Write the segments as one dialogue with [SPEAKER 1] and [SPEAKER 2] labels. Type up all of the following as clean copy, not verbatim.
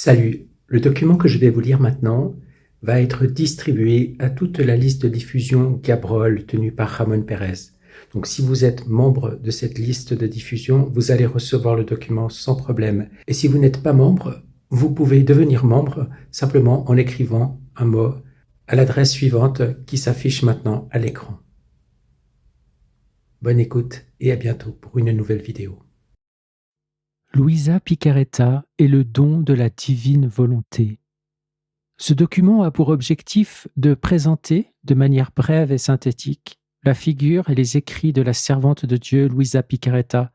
[SPEAKER 1] Salut, le document que je vais vous lire maintenant va être distribué à toute la liste de diffusion Gabrol tenue par Ramon Pérez. Donc si vous êtes membre de cette liste de diffusion, vous allez recevoir le document sans problème. Et si vous n'êtes pas membre, vous pouvez devenir membre simplement en écrivant un mot à l'adresse suivante qui s'affiche maintenant à l'écran. Bonne écoute et à bientôt pour une nouvelle vidéo.
[SPEAKER 2] Luisa Picaretta est le don de la divine volonté. Ce document a pour objectif de présenter, de manière brève et synthétique, la figure et les écrits de la servante de Dieu Luisa Picaretta,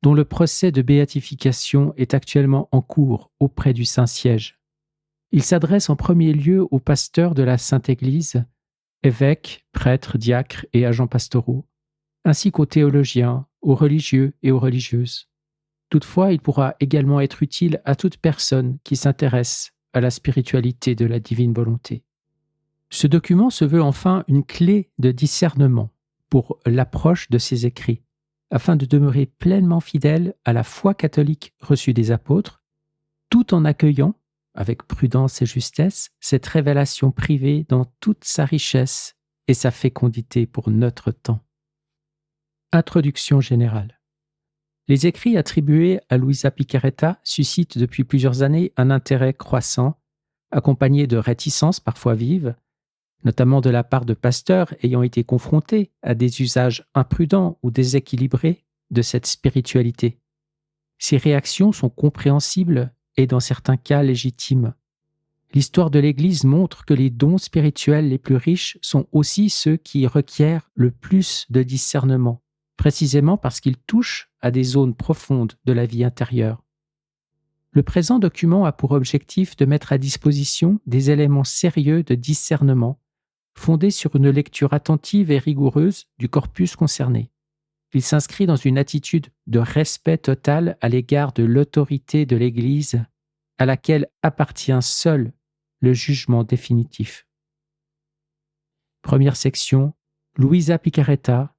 [SPEAKER 2] dont le procès de béatification est actuellement en cours auprès du Saint-Siège. Il s'adresse en premier lieu aux pasteurs de la Sainte Église, évêques, prêtres, diacres et agents pastoraux, ainsi qu'aux théologiens, aux religieux et aux religieuses. Toutefois, il pourra également être utile à toute personne qui s'intéresse à la spiritualité de la divine volonté. Ce document se veut enfin une clé de discernement pour l'approche de ses écrits, afin de demeurer pleinement fidèle à la foi catholique reçue des apôtres, tout en accueillant, avec prudence et justesse, cette révélation privée dans toute sa richesse et sa fécondité pour notre temps. Introduction générale. Les écrits attribués à Luisa Picaretta suscitent depuis plusieurs années un intérêt croissant, accompagné de réticences parfois vives, notamment de la part de pasteurs ayant été confrontés à des usages imprudents ou déséquilibrés de cette spiritualité. Ces réactions sont compréhensibles et dans certains cas légitimes. L'histoire de l'Église montre que les dons spirituels les plus riches sont aussi ceux qui requièrent le plus de discernement, précisément parce qu'ils touchent à des zones profondes de la vie intérieure. Le présent document a pour objectif de mettre à disposition des éléments sérieux de discernement, fondés sur une lecture attentive et rigoureuse du corpus concerné. Il s'inscrit dans une attitude de respect total à l'égard de l'autorité de l'Église, à laquelle appartient seul le jugement définitif. Première section, Luisa Picaretta,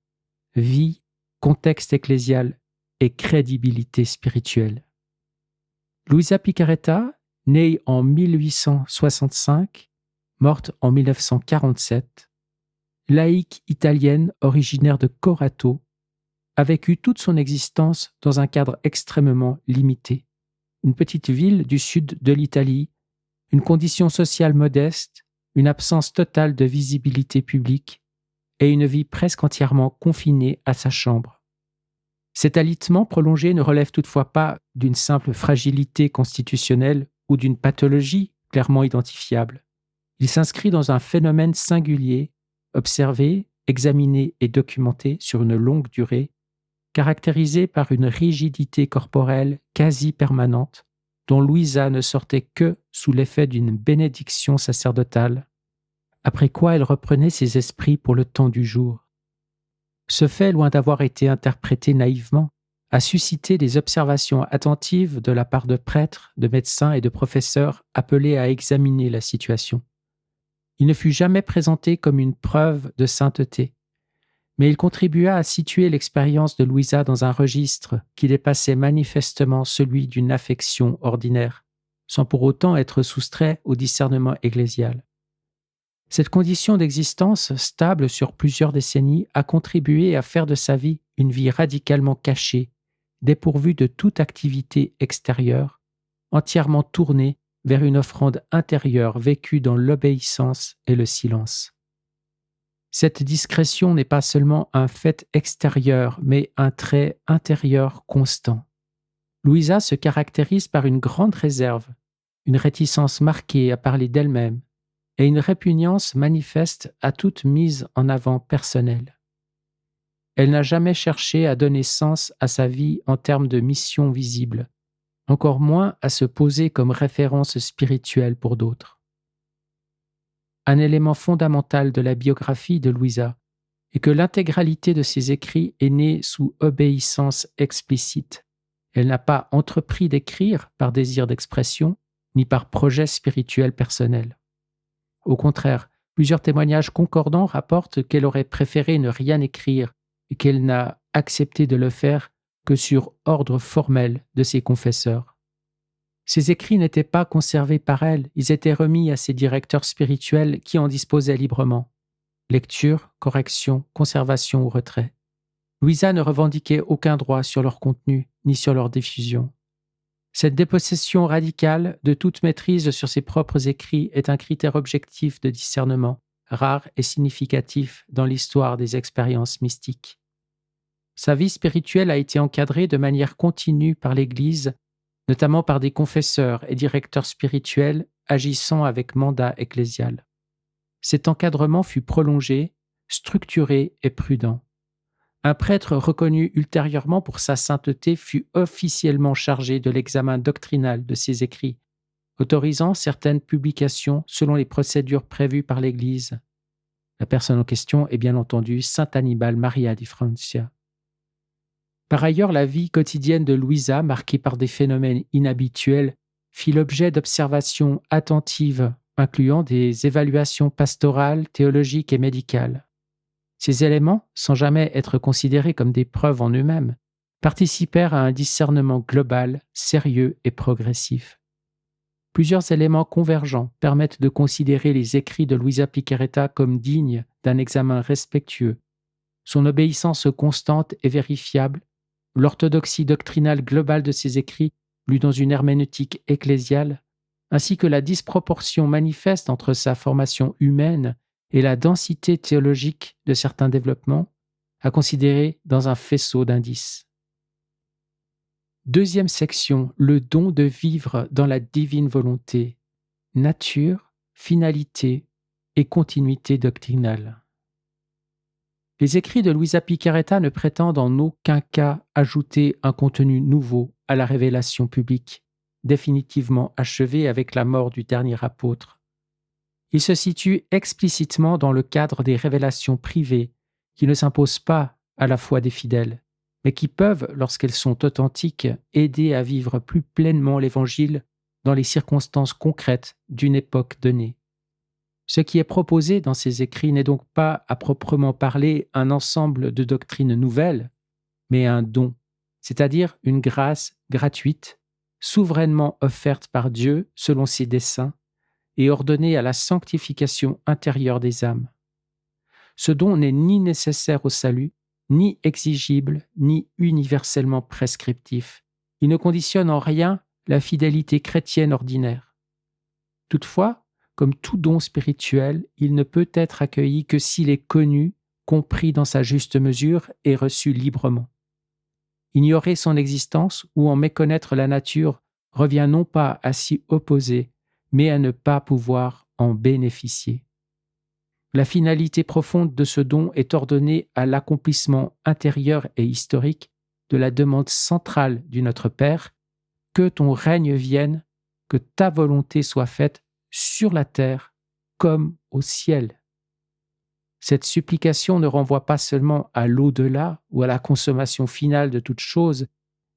[SPEAKER 2] vie, contexte ecclésial et crédibilité spirituelle. Luisa Picaretta, née en 1865, morte en 1947, laïque italienne originaire de Corato, a vécu toute son existence dans un cadre extrêmement limité. Une petite ville du sud de l'Italie, une condition sociale modeste, une absence totale de visibilité publique et une vie presque entièrement confinée à sa chambre. Cet alitement prolongé ne relève toutefois pas d'une simple fragilité constitutionnelle ou d'une pathologie clairement identifiable. Il s'inscrit dans un phénomène singulier, observé, examiné et documenté sur une longue durée, caractérisé par une rigidité corporelle quasi permanente, dont Luisa ne sortait que sous l'effet d'une bénédiction sacerdotale, après quoi elle reprenait ses esprits pour le temps du jour. Ce fait, loin d'avoir été interprété naïvement, a suscité des observations attentives de la part de prêtres, de médecins et de professeurs appelés à examiner la situation. Il ne fut jamais présenté comme une preuve de sainteté, mais il contribua à situer l'expérience de Luisa dans un registre qui dépassait manifestement celui d'une affection ordinaire, sans pour autant être soustrait au discernement ecclésial. Cette condition d'existence stable sur plusieurs décennies a contribué à faire de sa vie une vie radicalement cachée, dépourvue de toute activité extérieure, entièrement tournée vers une offrande intérieure vécue dans l'obéissance et le silence. Cette discrétion n'est pas seulement un fait extérieur, mais un trait intérieur constant. Luisa se caractérise par une grande réserve, une réticence marquée à parler d'elle-même, et une répugnance manifeste à toute mise en avant personnelle. Elle n'a jamais cherché à donner sens à sa vie en termes de mission visible, encore moins à se poser comme référence spirituelle pour d'autres. Un élément fondamental de la biographie de Luisa est que l'intégralité de ses écrits est née sous obéissance explicite. Elle n'a pas entrepris d'écrire par désir d'expression, ni par projet spirituel personnel. Au contraire, plusieurs témoignages concordants rapportent qu'elle aurait préféré ne rien écrire et qu'elle n'a accepté de le faire que sur ordre formel de ses confesseurs. Ces écrits n'étaient pas conservés par elle, ils étaient remis à ses directeurs spirituels qui en disposaient librement. Lecture, correction, conservation ou retrait. Louisa ne revendiquait aucun droit sur leur contenu ni sur leur diffusion. Cette dépossession radicale de toute maîtrise sur ses propres écrits est un critère objectif de discernement, rare et significatif dans l'histoire des expériences mystiques. Sa vie spirituelle a été encadrée de manière continue par l'Église, notamment par des confesseurs et directeurs spirituels agissant avec mandat ecclésial. Cet encadrement fut prolongé, structuré et prudent. Un prêtre reconnu ultérieurement pour sa sainteté fut officiellement chargé de l'examen doctrinal de ses écrits, autorisant certaines publications selon les procédures prévues par l'Église. La personne en question est bien entendu Saint Annibale Maria di Francia. Par ailleurs, la vie quotidienne de Louisa, marquée par des phénomènes inhabituels, fit l'objet d'observations attentives, incluant des évaluations pastorales, théologiques et médicales. Ces éléments, sans jamais être considérés comme des preuves en eux-mêmes, participèrent à un discernement global, sérieux et progressif. Plusieurs éléments convergents permettent de considérer les écrits de Luisa Picaretta comme dignes d'un examen respectueux. Son obéissance constante et vérifiable, l'orthodoxie doctrinale globale de ses écrits, lus dans une herméneutique ecclésiale, ainsi que la disproportion manifeste entre sa formation humaine et la densité théologique de certains développements, à considérer dans un faisceau d'indices. Deuxième section, le don de vivre dans la divine volonté, nature, finalité et continuité doctrinale. Les écrits de Luisa Picaretta ne prétendent en aucun cas ajouter un contenu nouveau à la révélation publique, définitivement achevée avec la mort du dernier apôtre. Il se situe explicitement dans le cadre des révélations privées qui ne s'imposent pas à la foi des fidèles, mais qui peuvent, lorsqu'elles sont authentiques, aider à vivre plus pleinement l'Évangile dans les circonstances concrètes d'une époque donnée. Ce qui est proposé dans ces écrits n'est donc pas, à proprement parler, un ensemble de doctrines nouvelles, mais un don, c'est-à-dire une grâce gratuite, souverainement offerte par Dieu selon ses desseins, et ordonnée à la sanctification intérieure des âmes. Ce don n'est ni nécessaire au salut, ni exigible, ni universellement prescriptif. Il ne conditionne en rien la fidélité chrétienne ordinaire. Toutefois, comme tout don spirituel, il ne peut être accueilli que s'il est connu, compris dans sa juste mesure et reçu librement. Ignorer son existence ou en méconnaître la nature revient non pas à s'y opposer, mais à ne pas pouvoir en bénéficier. La finalité profonde de ce don est ordonnée à l'accomplissement intérieur et historique de la demande centrale du Notre Père, que ton règne vienne, que ta volonté soit faite sur la terre comme au ciel. Cette supplication ne renvoie pas seulement à l'au-delà ou à la consommation finale de toute chose,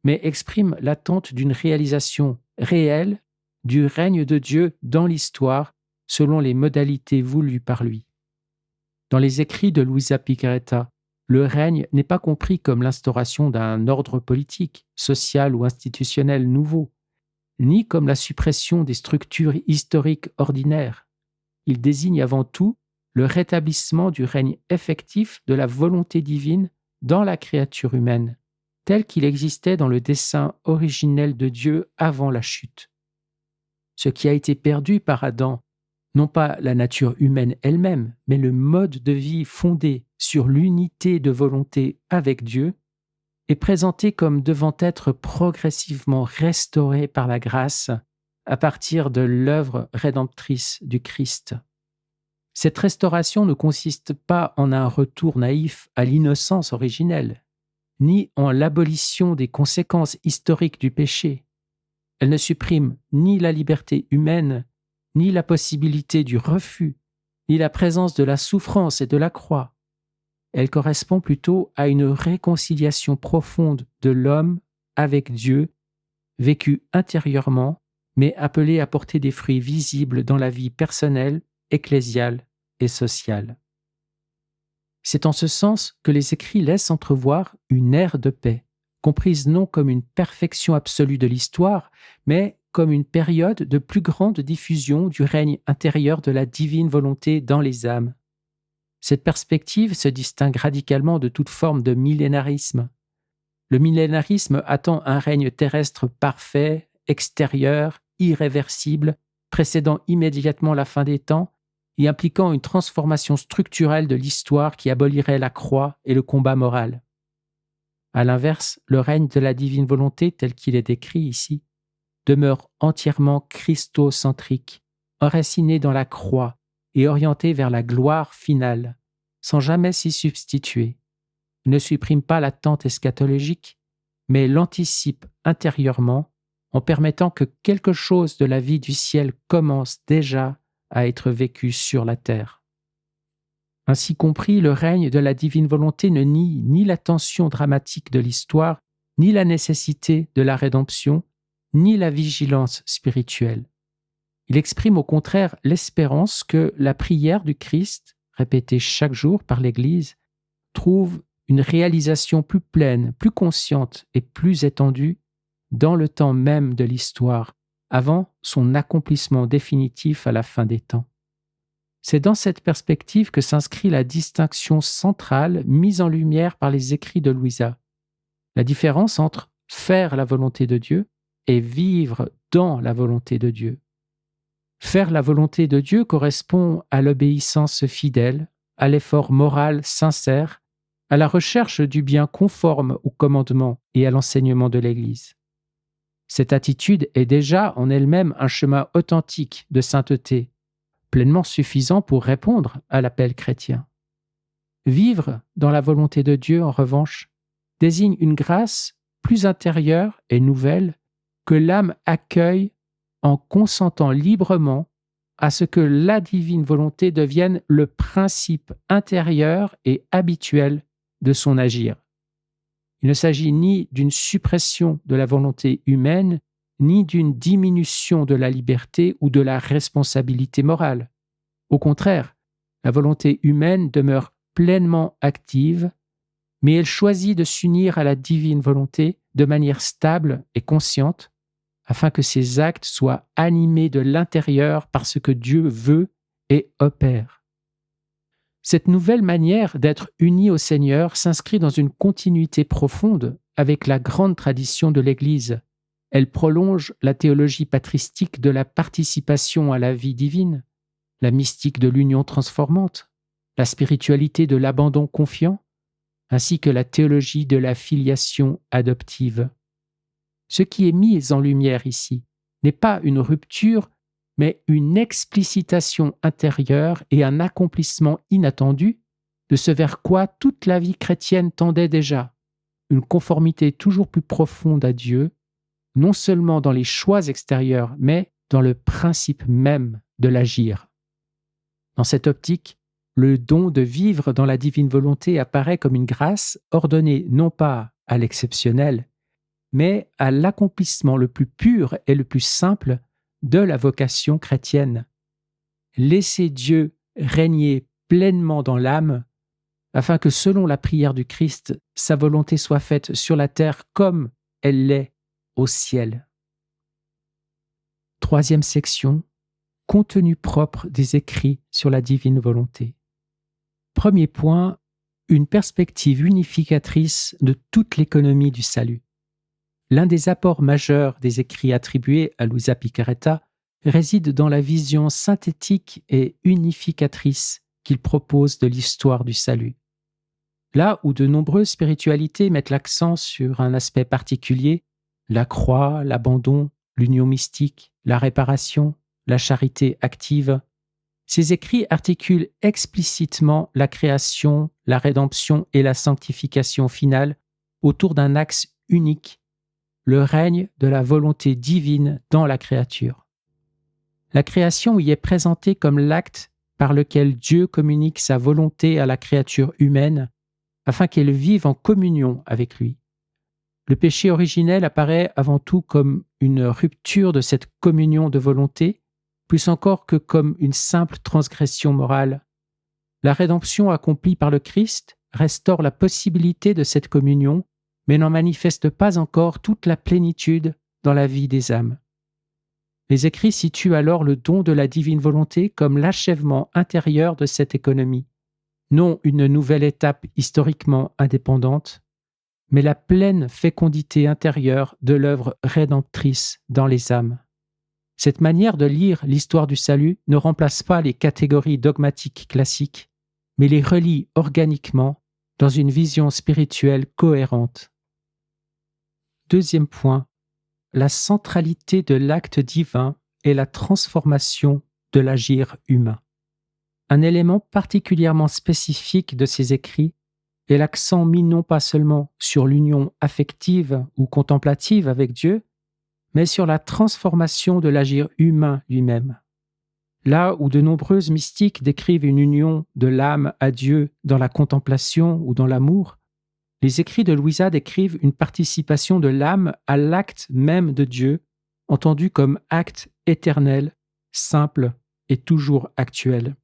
[SPEAKER 2] mais exprime l'attente d'une réalisation réelle du règne de Dieu dans l'histoire selon les modalités voulues par lui. Dans les écrits de Luisa Picaretta, le règne n'est pas compris comme l'instauration d'un ordre politique, social ou institutionnel nouveau, ni comme la suppression des structures historiques ordinaires. Il désigne avant tout le rétablissement du règne effectif de la volonté divine dans la créature humaine, tel qu'il existait dans le dessein originel de Dieu avant la chute. Ce qui a été perdu par Adam, non pas la nature humaine elle-même, mais le mode de vie fondé sur l'unité de volonté avec Dieu, est présenté comme devant être progressivement restauré par la grâce à partir de l'œuvre rédemptrice du Christ. Cette restauration ne consiste pas en un retour naïf à l'innocence originelle, ni en l'abolition des conséquences historiques du péché. Elle ne supprime ni la liberté humaine, ni la possibilité du refus, ni la présence de la souffrance et de la croix. Elle correspond plutôt à une réconciliation profonde de l'homme avec Dieu, vécue intérieurement, mais appelée à porter des fruits visibles dans la vie personnelle, ecclésiale et sociale. C'est en ce sens que les écrits laissent entrevoir une ère de paix, comprise non comme une perfection absolue de l'histoire, mais comme une période de plus grande diffusion du règne intérieur de la divine volonté dans les âmes. Cette perspective se distingue radicalement de toute forme de millénarisme. Le millénarisme attend un règne terrestre parfait, extérieur, irréversible, précédant immédiatement la fin des temps et impliquant une transformation structurelle de l'histoire qui abolirait la croix et le combat moral. À l'inverse, le règne de la divine volonté, tel qu'il est décrit ici, demeure entièrement christocentrique, enraciné dans la croix et orienté vers la gloire finale, sans jamais s'y substituer. Il ne supprime pas l'attente eschatologique, mais l'anticipe intérieurement en permettant que quelque chose de la vie du ciel commence déjà à être vécu sur la terre. Ainsi compris, le règne de la divine volonté ne nie ni la tension dramatique de l'histoire, ni la nécessité de la rédemption, ni la vigilance spirituelle. Il exprime au contraire l'espérance que la prière du Christ, répétée chaque jour par l'Église, trouve une réalisation plus pleine, plus consciente et plus étendue dans le temps même de l'histoire, avant son accomplissement définitif à la fin des temps. C'est dans cette perspective que s'inscrit la distinction centrale mise en lumière par les écrits de Louisa. La différence entre faire la volonté de Dieu et vivre dans la volonté de Dieu. Faire la volonté de Dieu correspond à l'obéissance fidèle, à l'effort moral sincère, à la recherche du bien conforme au commandement et à l'enseignement de l'Église. Cette attitude est déjà en elle-même un chemin authentique de sainteté, pleinement suffisant pour répondre à l'appel chrétien. Vivre dans la volonté de Dieu, en revanche, désigne une grâce plus intérieure et nouvelle que l'âme accueille en consentant librement à ce que la divine volonté devienne le principe intérieur et habituel de son agir. Il ne s'agit ni d'une suppression de la volonté humaine, ni d'une diminution de la liberté ou de la responsabilité morale. Au contraire, la volonté humaine demeure pleinement active, mais elle choisit de s'unir à la divine volonté de manière stable et consciente, afin que ses actes soient animés de l'intérieur par ce que Dieu veut et opère. Cette nouvelle manière d'être unis au Seigneur s'inscrit dans une continuité profonde avec la grande tradition de l'Église. Elle prolonge la théologie patristique de la participation à la vie divine, la mystique de l'union transformante, la spiritualité de l'abandon confiant, ainsi que la théologie de la filiation adoptive. Ce qui est mis en lumière ici n'est pas une rupture, mais une explicitation intérieure et un accomplissement inattendu de ce vers quoi toute la vie chrétienne tendait déjà, une conformité toujours plus profonde à Dieu, non seulement dans les choix extérieurs, mais dans le principe même de l'agir. Dans cette optique, le don de vivre dans la divine volonté apparaît comme une grâce ordonnée non pas à l'exceptionnel, mais à l'accomplissement le plus pur et le plus simple de la vocation chrétienne. Laisser Dieu régner pleinement dans l'âme, afin que selon la prière du Christ, sa volonté soit faite sur la terre comme elle l'est au ciel. Troisième section, contenu propre des écrits sur la divine volonté. Premier point, une perspective unificatrice de toute l'économie du salut. L'un des apports majeurs des écrits attribués à Luisa Picarretta réside dans la vision synthétique et unificatrice qu'il propose de l'histoire du salut. Là où de nombreuses spiritualités mettent l'accent sur un aspect particulier, la croix, l'abandon, l'union mystique, la réparation, la charité active, ces écrits articulent explicitement la création, la rédemption et la sanctification finale autour d'un axe unique, le règne de la volonté divine dans la créature. La création y est présentée comme l'acte par lequel Dieu communique sa volonté à la créature humaine afin qu'elle vive en communion avec lui. Le péché originel apparaît avant tout comme une rupture de cette communion de volonté, plus encore que comme une simple transgression morale. La rédemption accomplie par le Christ restaure la possibilité de cette communion, mais n'en manifeste pas encore toute la plénitude dans la vie des âmes. Les écrits situent alors le don de la divine volonté comme l'achèvement intérieur de cette économie, non une nouvelle étape historiquement indépendante, mais la pleine fécondité intérieure de l'œuvre rédemptrice dans les âmes. Cette manière de lire l'histoire du salut ne remplace pas les catégories dogmatiques classiques, mais les relie organiquement dans une vision spirituelle cohérente. Deuxième point, la centralité de l'acte divin et la transformation de l'agir humain. Un élément particulièrement spécifique de ces écrits est l'accent mis non pas seulement sur l'union affective ou contemplative avec Dieu, mais sur la transformation de l'agir humain lui-même. Là où de nombreuses mystiques décrivent une union de l'âme à Dieu dans la contemplation ou dans l'amour, les écrits de Louisa décrivent une participation de l'âme à l'acte même de Dieu, entendu comme acte éternel, simple et toujours actuel.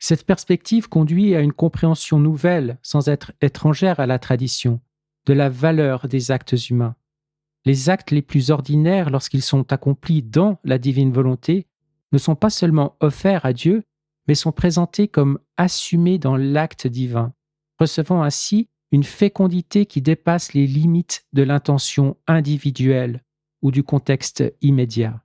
[SPEAKER 2] Cette perspective conduit à une compréhension nouvelle, sans être étrangère à la tradition, de la valeur des actes humains. Les actes les plus ordinaires, lorsqu'ils sont accomplis dans la divine volonté, ne sont pas seulement offerts à Dieu, mais sont présentés comme assumés dans l'acte divin, recevant ainsi une fécondité qui dépasse les limites de l'intention individuelle ou du contexte immédiat.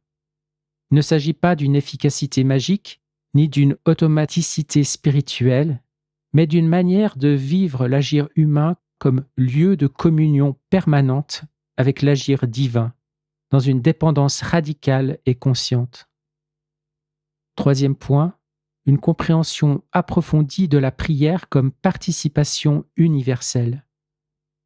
[SPEAKER 2] Il ne s'agit pas d'une efficacité magique, ni d'une automaticité spirituelle, mais d'une manière de vivre l'agir humain comme lieu de communion permanente avec l'agir divin, dans une dépendance radicale et consciente. Troisième point, une compréhension approfondie de la prière comme participation universelle.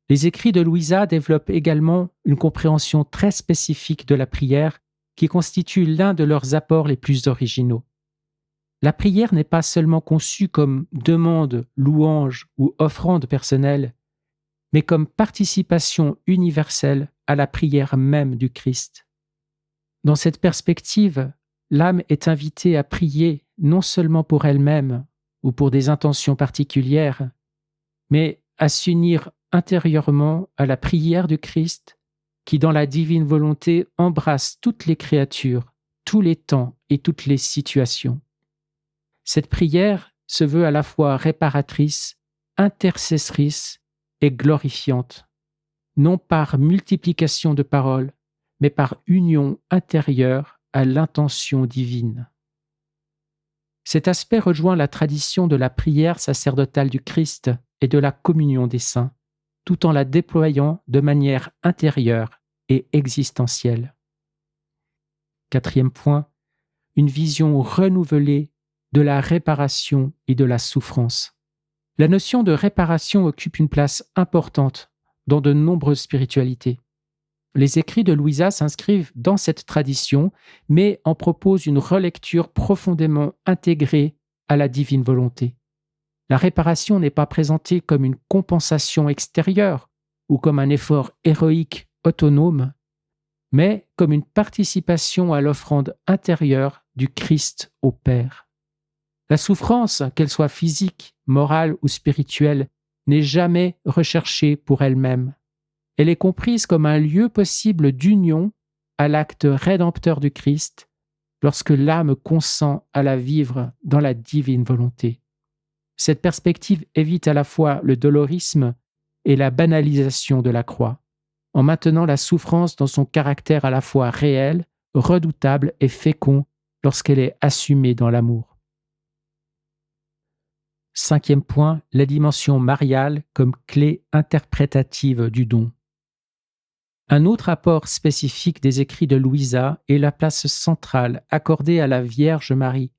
[SPEAKER 2] Les écrits de Louisa développent également une compréhension très spécifique de la prière qui constitue l'un de leurs apports les plus originaux. La prière n'est pas seulement conçue comme demande, louange ou offrande personnelle, mais comme participation universelle à la prière même du Christ. Dans cette perspective, l'âme est invitée à prier non seulement pour elle-même ou pour des intentions particulières, mais à s'unir intérieurement à la prière du Christ qui, dans la divine volonté, embrasse toutes les créatures, tous les temps et toutes les situations. Cette prière se veut à la fois réparatrice, intercessrice et glorifiante, non par multiplication de paroles, mais par union intérieure à l'intention divine. Cet aspect rejoint la tradition de la prière sacerdotale du Christ et de la communion des saints, tout en la déployant de manière intérieure et existentielle. Quatrième point, une vision renouvelée de la réparation et de la souffrance. La notion de réparation occupe une place importante dans de nombreuses spiritualités. Les écrits de Louisa s'inscrivent dans cette tradition, mais en proposent une relecture profondément intégrée à la divine volonté. La réparation n'est pas présentée comme une compensation extérieure ou comme un effort héroïque autonome, mais comme une participation à l'offrande intérieure du Christ au Père. La souffrance, qu'elle soit physique, morale ou spirituelle, n'est jamais recherchée pour elle-même. Elle est comprise comme un lieu possible d'union à l'acte rédempteur du Christ lorsque l'âme consent à la vivre dans la divine volonté. Cette perspective évite à la fois le dolorisme et la banalisation de la croix, en maintenant la souffrance dans son caractère à la fois réel, redoutable et fécond lorsqu'elle est assumée dans l'amour. Cinquième point, la dimension mariale comme clé interprétative du don. Un autre apport spécifique des écrits de Louisa est la place centrale accordée à la Vierge Marie,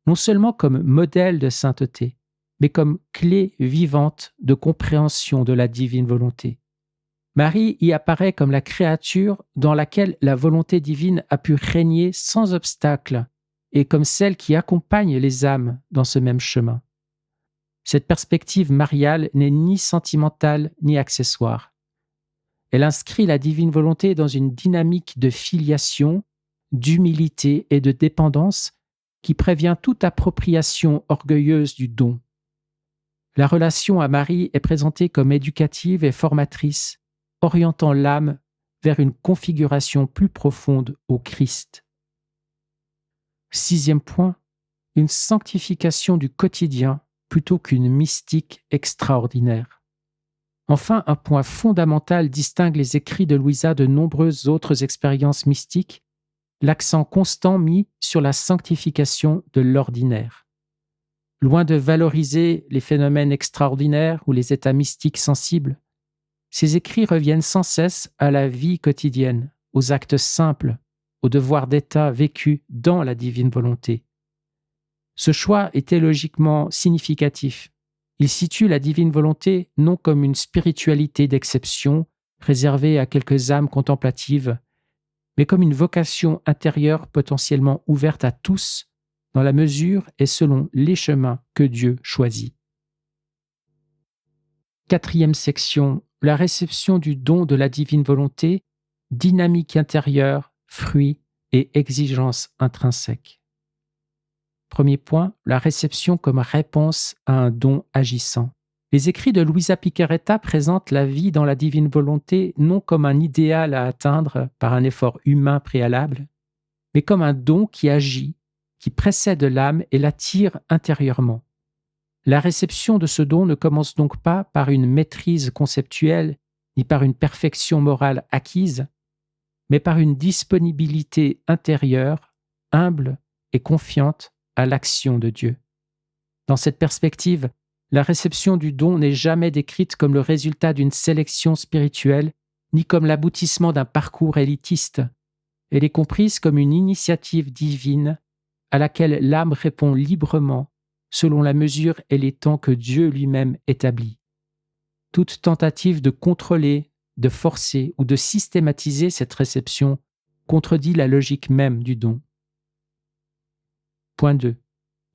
[SPEAKER 2] non seulement comme modèle de sainteté, mais comme clé vivante de compréhension de la divine volonté. Marie y apparaît comme la créature dans laquelle la volonté divine a pu régner sans obstacle et comme celle qui accompagne les âmes dans ce même chemin. Cette perspective mariale n'est ni sentimentale ni accessoire. Elle inscrit la divine volonté dans une dynamique de filiation, d'humilité et de dépendance qui prévient toute appropriation orgueilleuse du don. La relation à Marie est présentée comme éducative et formatrice, orientant l'âme vers une configuration plus profonde au Christ. 6e point, une sanctification du quotidien plutôt qu'une mystique extraordinaire. Enfin, un point fondamental distingue les écrits de Louisa de nombreuses autres expériences mystiques, l'accent constant mis sur la sanctification de l'ordinaire. Loin de valoriser les phénomènes extraordinaires ou les états mystiques sensibles, ces écrits reviennent sans cesse à la vie quotidienne, aux actes simples, aux devoirs d'état vécus dans la divine volonté. Ce choix est théologiquement significatif. Il situe la divine volonté non comme une spiritualité d'exception réservée à quelques âmes contemplatives, mais comme une vocation intérieure potentiellement ouverte à tous, dans la mesure et selon les chemins que Dieu choisit. 4e section, la réception du don de la divine volonté, dynamique intérieure, fruit et exigence intrinsèque. Premier point, la réception comme réponse à un don agissant. Les écrits de Luisa Picarretta présentent la vie dans la divine volonté non comme un idéal à atteindre par un effort humain préalable, mais comme un don qui agit, qui précède l'âme et l'attire intérieurement. La réception de ce don ne commence donc pas par une maîtrise conceptuelle ni par une perfection morale acquise, mais par une disponibilité intérieure, humble et confiante à l'action de Dieu. Dans cette perspective, la réception du don n'est jamais décrite comme le résultat d'une sélection spirituelle, ni comme l'aboutissement d'un parcours élitiste. Elle est comprise comme une initiative divine à laquelle l'âme répond librement selon la mesure et les temps que Dieu lui-même établit. Toute tentative de contrôler, de forcer ou de systématiser cette réception contredit la logique même du don. Point 2.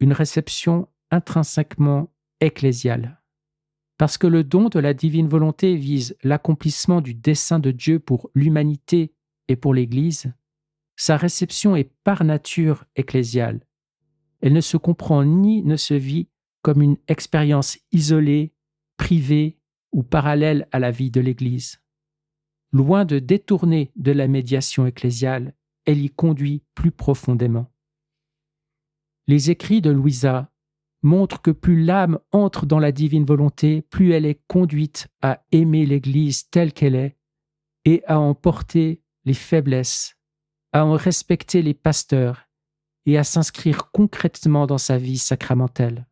[SPEAKER 2] Une réception intrinsèquement ecclésiale. Parce que le don de la divine volonté vise l'accomplissement du dessein de Dieu pour l'humanité et pour l'Église, sa réception est par nature ecclésiale. Elle ne se comprend ni ne se vit comme une expérience isolée, privée ou parallèle à la vie de l'Église. Loin de détourner de la médiation ecclésiale, elle y conduit plus profondément. Les écrits de Louisa montrent que plus l'âme entre dans la divine volonté, plus elle est conduite à aimer l'Église telle qu'elle est et à en porter les faiblesses, à en respecter les pasteurs et à s'inscrire concrètement dans sa vie sacramentelle.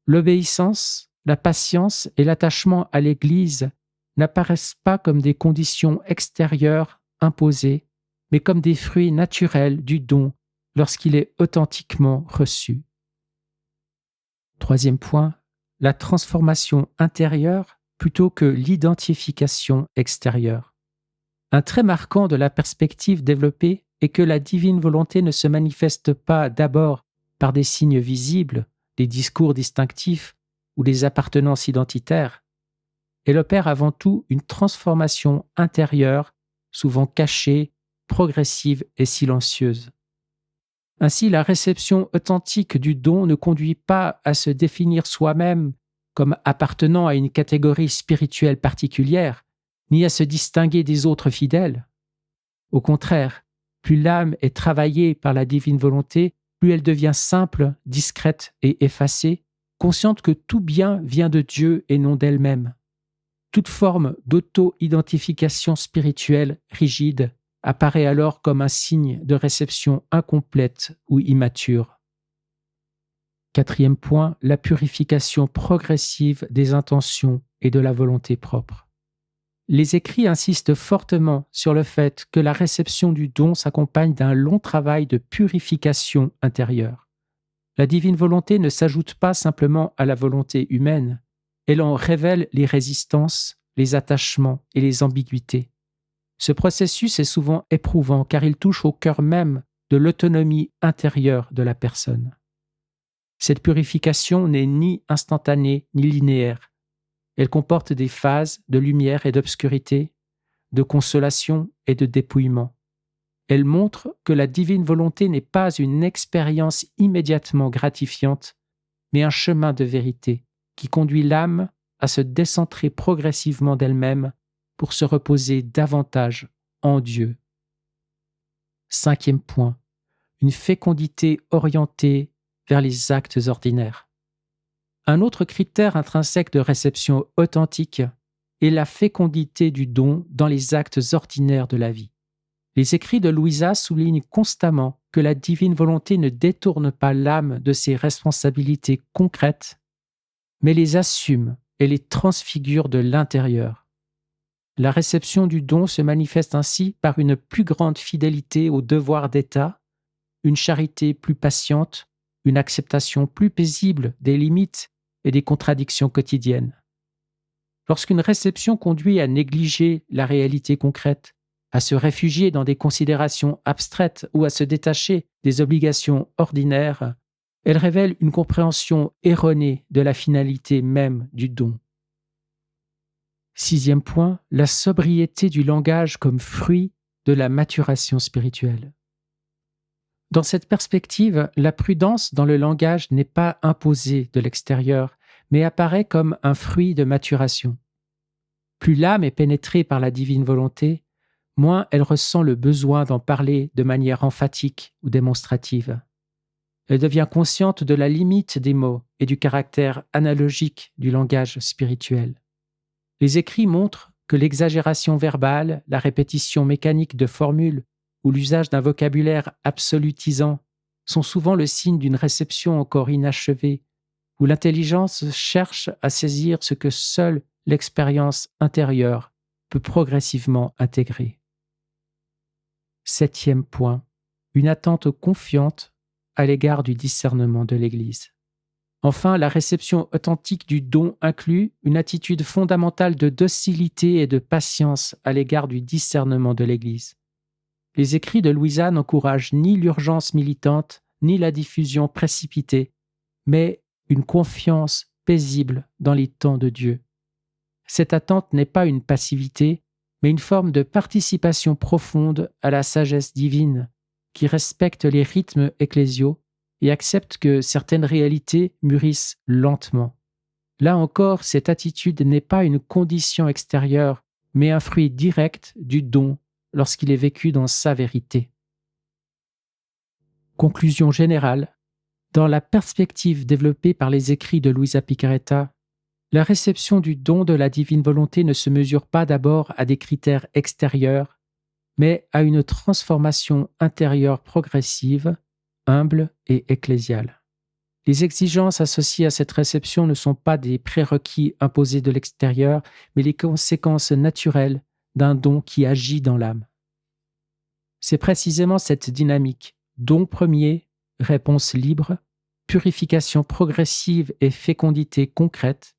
[SPEAKER 2] L'obéissance, la patience et l'attachement à l'Église n'apparaissent pas comme des conditions extérieures imposées, mais comme des fruits naturels du don lorsqu'il est authentiquement reçu. 3e point, la transformation intérieure plutôt que l'identification extérieure. Un trait marquant de la perspective développée est que la divine volonté ne se manifeste pas d'abord par des signes visibles, des discours distinctifs ou des appartenances identitaires. Elle opère avant tout une transformation intérieure, souvent cachée, progressive et silencieuse. Ainsi, la réception authentique du don ne conduit pas à se définir soi-même comme appartenant à une catégorie spirituelle particulière, ni à se distinguer des autres fidèles. Au contraire, plus l'âme est travaillée par la divine volonté, plus elle devient simple, discrète et effacée, consciente que tout bien vient de Dieu et non d'elle-même. Toute forme d'auto-identification spirituelle rigide apparaît alors comme un signe de réception incomplète ou immature. 4e point, la purification progressive des intentions et de la volonté propre. Les écrits insistent fortement sur le fait que la réception du don s'accompagne d'un long travail de purification intérieure. La divine volonté ne s'ajoute pas simplement à la volonté humaine, elle en révèle les résistances, les attachements et les ambiguïtés. Ce processus est souvent éprouvant car il touche au cœur même de l'autonomie intérieure de la personne. Cette purification n'est ni instantanée ni linéaire. Elle comporte des phases de lumière et d'obscurité, de consolation et de dépouillement. Elle montre que la divine volonté n'est pas une expérience immédiatement gratifiante, mais un chemin de vérité qui conduit l'âme à se décentrer progressivement d'elle-même pour se reposer davantage en Dieu. 5e point, une fécondité orientée vers les actes ordinaires. Un autre critère intrinsèque de réception authentique est la fécondité du don dans les actes ordinaires de la vie. Les écrits de Louisa soulignent constamment que la divine volonté ne détourne pas l'âme de ses responsabilités concrètes, mais les assume et les transfigure de l'intérieur. La réception du don se manifeste ainsi par une plus grande fidélité aux devoirs d'État, une charité plus patiente, une acceptation plus paisible des limites et des contradictions quotidiennes. Lorsqu'une réception conduit à négliger la réalité concrète, à se réfugier dans des considérations abstraites ou à se détacher des obligations ordinaires, elle révèle une compréhension erronée de la finalité même du don. 6e point, la sobriété du langage comme fruit de la maturation spirituelle. Dans cette perspective, la prudence dans le langage n'est pas imposée de l'extérieur, mais apparaît comme un fruit de maturation. Plus l'âme est pénétrée par la divine volonté, moins elle ressent le besoin d'en parler de manière emphatique ou démonstrative. Elle devient consciente de la limite des mots et du caractère analogique du langage spirituel. Les écrits montrent que l'exagération verbale, la répétition mécanique de formules ou l'usage d'un vocabulaire absolutisant sont souvent le signe d'une réception encore inachevée, où l'intelligence cherche à saisir ce que seule l'expérience intérieure peut progressivement intégrer. 7e point, une attente confiante à l'égard du discernement de l'Église. Enfin, la réception authentique du don inclut une attitude fondamentale de docilité et de patience à l'égard du discernement de l'Église. Les écrits de Louisa n'encouragent ni l'urgence militante, ni la diffusion précipitée, mais une confiance paisible dans les temps de Dieu. Cette attente n'est pas une passivité, mais une forme de participation profonde à la sagesse divine qui respecte les rythmes ecclésiaux et accepte que certaines réalités mûrissent lentement. Là encore, cette attitude n'est pas une condition extérieure, mais un fruit direct du don lorsqu'il est vécu dans sa vérité. Conclusion générale, dans la perspective développée par les écrits de Louisa Picaretta, la réception du don de la divine volonté ne se mesure pas d'abord à des critères extérieurs, mais à une transformation intérieure progressive, humble et ecclésiale. Les exigences associées à cette réception ne sont pas des prérequis imposés de l'extérieur, mais les conséquences naturelles d'un don qui agit dans l'âme. C'est précisément cette dynamique, don premier, réponse libre, purification progressive et fécondité concrète,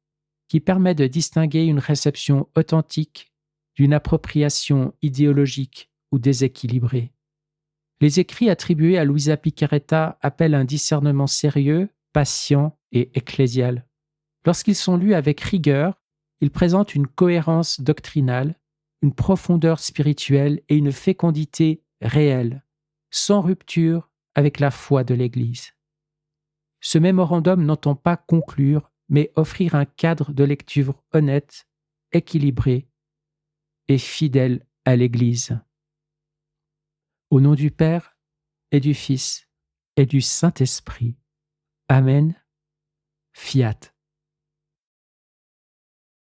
[SPEAKER 2] qui permet de distinguer une réception authentique d'une appropriation idéologique ou déséquilibrée. Les écrits attribués à Louisa Picaretta appellent un discernement sérieux, patient et ecclésial. Lorsqu'ils sont lus avec rigueur, ils présentent une cohérence doctrinale, une profondeur spirituelle et une fécondité réelle, sans rupture avec la foi de l'Église. Ce mémorandum n'entend pas conclure, mais offrir un cadre de lecture honnête, équilibré et fidèle à l'Église. Au nom du Père et du Fils et du Saint-Esprit. Amen. Fiat.